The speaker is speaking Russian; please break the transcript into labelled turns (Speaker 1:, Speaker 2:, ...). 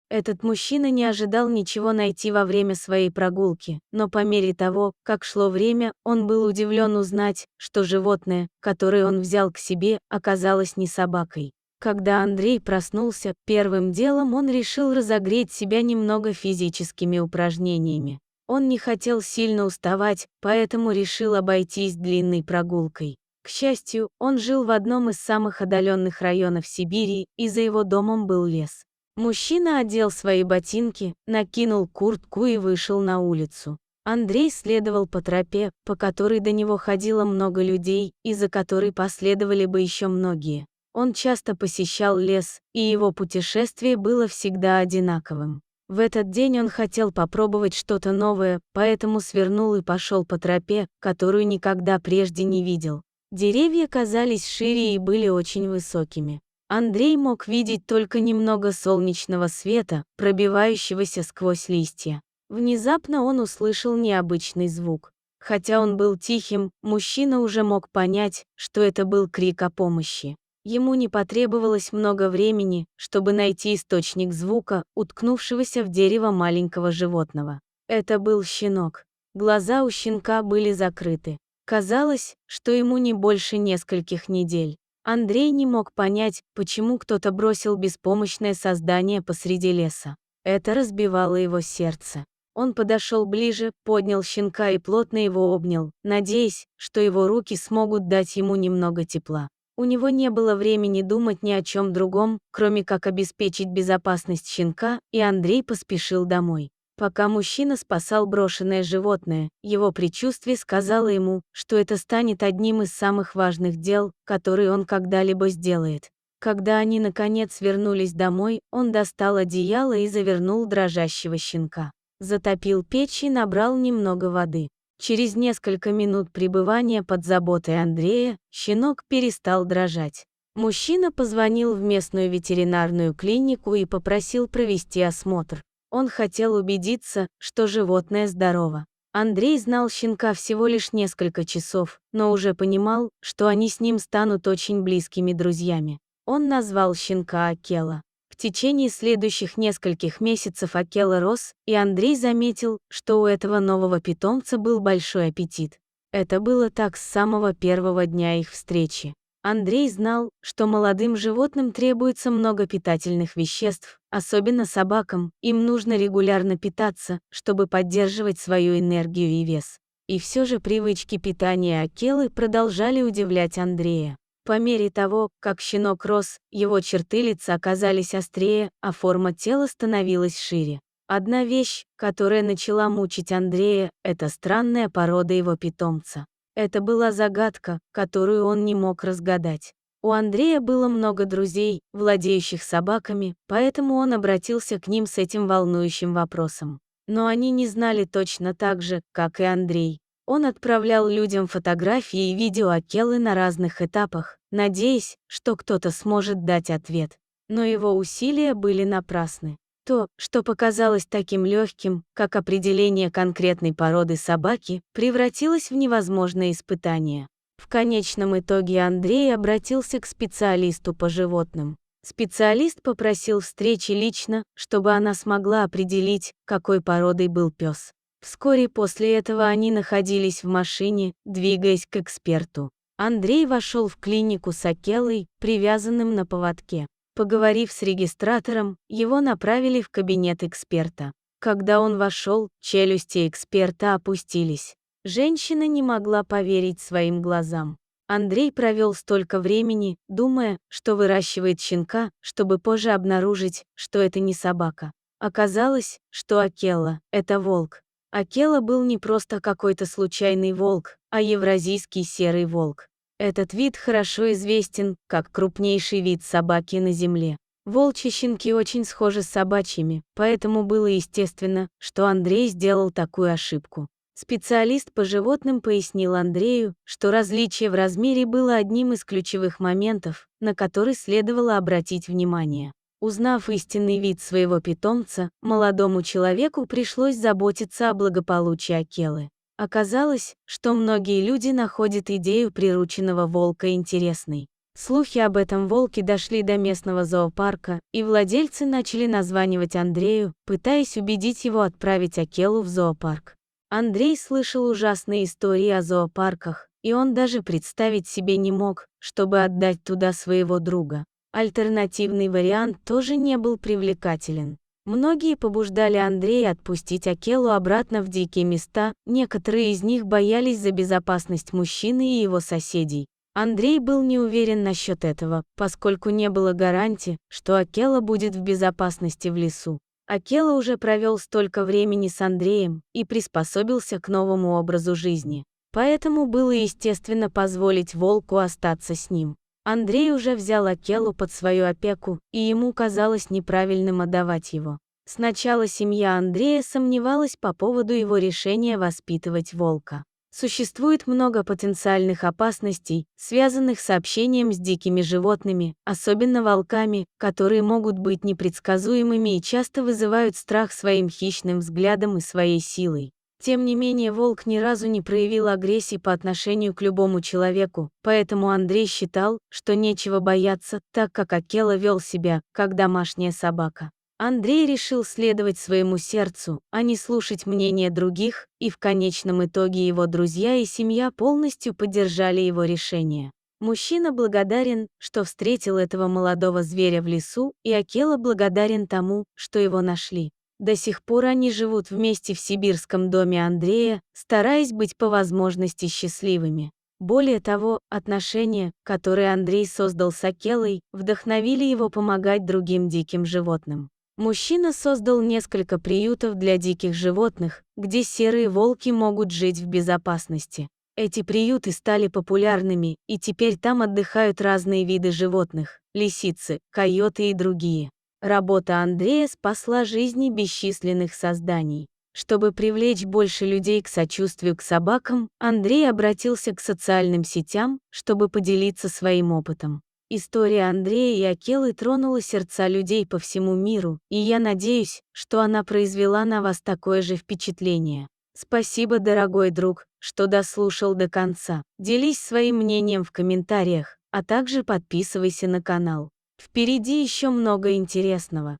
Speaker 1: Этот мужчина не ожидал ничего найти во время своей прогулки, но по мере того, как шло время, он был удивлен узнать, что животное, которое он взял к себе, оказалось не собакой. Когда Андрей проснулся, первым делом он решил разогреть себя немного физическими упражнениями. Он не хотел сильно уставать, поэтому решил обойтись длинной прогулкой. К счастью, он жил в одном из самых отдаленных районов Сибири, и за его домом был лес. Мужчина одел свои ботинки, накинул куртку и вышел на улицу. Андрей следовал по тропе, по которой до него ходило много людей, и за которой последовали бы еще многие. Он часто посещал лес, и его путешествие было всегда одинаковым. В этот день он хотел попробовать что-то новое, поэтому свернул и пошел по тропе, которую никогда прежде не видел. Деревья казались шире и были очень высокими. Андрей мог видеть только немного солнечного света, пробивающегося сквозь листья. Внезапно он услышал необычный звук. Хотя он был тихим, мужчина уже мог понять, что это был крик о помощи. Ему не потребовалось много времени, чтобы найти источник звука, уткнувшегося в дерево маленького животного. Это был щенок. Глаза у щенка были закрыты. Казалось, что ему не больше нескольких недель. Андрей не мог понять, почему кто-то бросил беспомощное создание посреди леса. Это разбивало его сердце. Он подошел ближе, поднял щенка и плотно его обнял, надеясь, что его руки смогут дать ему немного тепла. У него не было времени думать ни о чем другом, кроме как обеспечить безопасность щенка, и Андрей поспешил домой. Пока мужчина спасал брошенное животное, его предчувствие сказало ему, что это станет одним из самых важных дел, которые он когда-либо сделает. Когда они наконец вернулись домой, он достал одеяло и завернул дрожащего щенка. Затопил печь и набрал немного воды. Через несколько минут пребывания под заботой Андрея, щенок перестал дрожать. Мужчина позвонил в местную ветеринарную клинику и попросил провести осмотр. Он хотел убедиться, что животное здорово. Андрей знал щенка всего лишь несколько часов, но уже понимал, что они с ним станут очень близкими друзьями. Он назвал щенка Акела. В течение следующих нескольких месяцев Акела рос, и Андрей заметил, что у этого нового питомца был большой аппетит. Это было так с самого первого дня их встречи. Андрей знал, что молодым животным требуется много питательных веществ, особенно собакам, им нужно регулярно питаться, чтобы поддерживать свою энергию и вес. И все же привычки питания Акелы продолжали удивлять Андрея. По мере того, как щенок рос, его черты лица оказались острее, а форма тела становилась шире. Одна вещь, которая начала мучить Андрея, это странная порода его питомца. Это была загадка, которую он не мог разгадать. У Андрея было много друзей, владеющих собаками, поэтому он обратился к ним с этим волнующим вопросом. Но они не знали точно так же, как и Андрей. Он отправлял людям фотографии и видео Акелы на разных этапах, надеясь, что кто-то сможет дать ответ. Но его усилия были напрасны. То, что показалось таким легким, как определение конкретной породы собаки, превратилось в невозможное испытание. В конечном итоге Андрей обратился к специалисту по животным. Специалист попросил встречи лично, чтобы она смогла определить, какой породой был пес. Вскоре после этого они находились в машине, двигаясь к эксперту. Андрей вошел в клинику с Акелой, привязанным на поводке. Поговорив с регистратором, его направили в кабинет эксперта. Когда он вошел, челюсти эксперта опустились. Женщина не могла поверить своим глазам. Андрей провел столько времени, думая, что выращивает щенка, чтобы позже обнаружить, что это не собака. Оказалось, что Акела – это волк. Акела был не просто какой-то случайный волк, а евразийский серый волк. Этот вид хорошо известен, как крупнейший вид собаки на Земле. Волчьи щенки очень схожи с собачьими, поэтому было естественно, что Андрей сделал такую ошибку. Специалист по животным пояснил Андрею, что различие в размере было одним из ключевых моментов, на который следовало обратить внимание. Узнав истинный вид своего питомца, молодому человеку пришлось заботиться о благополучии Акелы. Оказалось, что многие люди находят идею прирученного волка интересной. Слухи об этом волке дошли до местного зоопарка, и владельцы начали названивать Андрею, пытаясь убедить его отправить Акелу в зоопарк. Андрей слышал ужасные истории о зоопарках, и он даже представить себе не мог, чтобы отдать туда своего друга. Альтернативный вариант тоже не был привлекателен. Многие побуждали Андрея отпустить Акелу обратно в дикие места, некоторые из них боялись за безопасность мужчины и его соседей. Андрей был не уверен насчет этого, поскольку не было гарантии, что Акела будет в безопасности в лесу. Акела уже провел столько времени с Андреем и приспособился к новому образу жизни. Поэтому было естественно позволить волку остаться с ним. Андрей уже взял Акелу под свою опеку, и ему казалось неправильным отдавать его. Сначала семья Андрея сомневалась по поводу его решения воспитывать волка. Существует много потенциальных опасностей, связанных с общением с дикими животными, особенно волками, которые могут быть непредсказуемыми и часто вызывают страх своим хищным взглядом и своей силой. Тем не менее, волк ни разу не проявил агрессии по отношению к любому человеку, поэтому Андрей считал, что нечего бояться, так как Акела вел себя, как домашняя собака. Андрей решил следовать своему сердцу, а не слушать мнения других, и в конечном итоге его друзья и семья полностью поддержали его решение. Мужчина благодарен, что встретил этого молодого зверя в лесу, и Акела благодарен тому, что его нашли. До сих пор они живут вместе в сибирском доме Андрея, стараясь быть по возможности счастливыми. Более того, отношения, которые Андрей создал с Акелой, вдохновили его помогать другим диким животным. Мужчина создал несколько приютов для диких животных, где серые волки могут жить в безопасности. Эти приюты стали популярными, и теперь там отдыхают разные виды животных – лисицы, койоты и другие. Работа Андрея спасла жизни бесчисленных созданий. Чтобы привлечь больше людей к сочувствию к собакам, Андрей обратился к социальным сетям, чтобы поделиться своим опытом. История Андрея и Акелы тронула сердца людей по всему миру, и я надеюсь, что она произвела на вас такое же впечатление. Спасибо, дорогой друг, что дослушал до конца. Делись своим мнением в комментариях, а также подписывайся на канал. Впереди еще много интересного.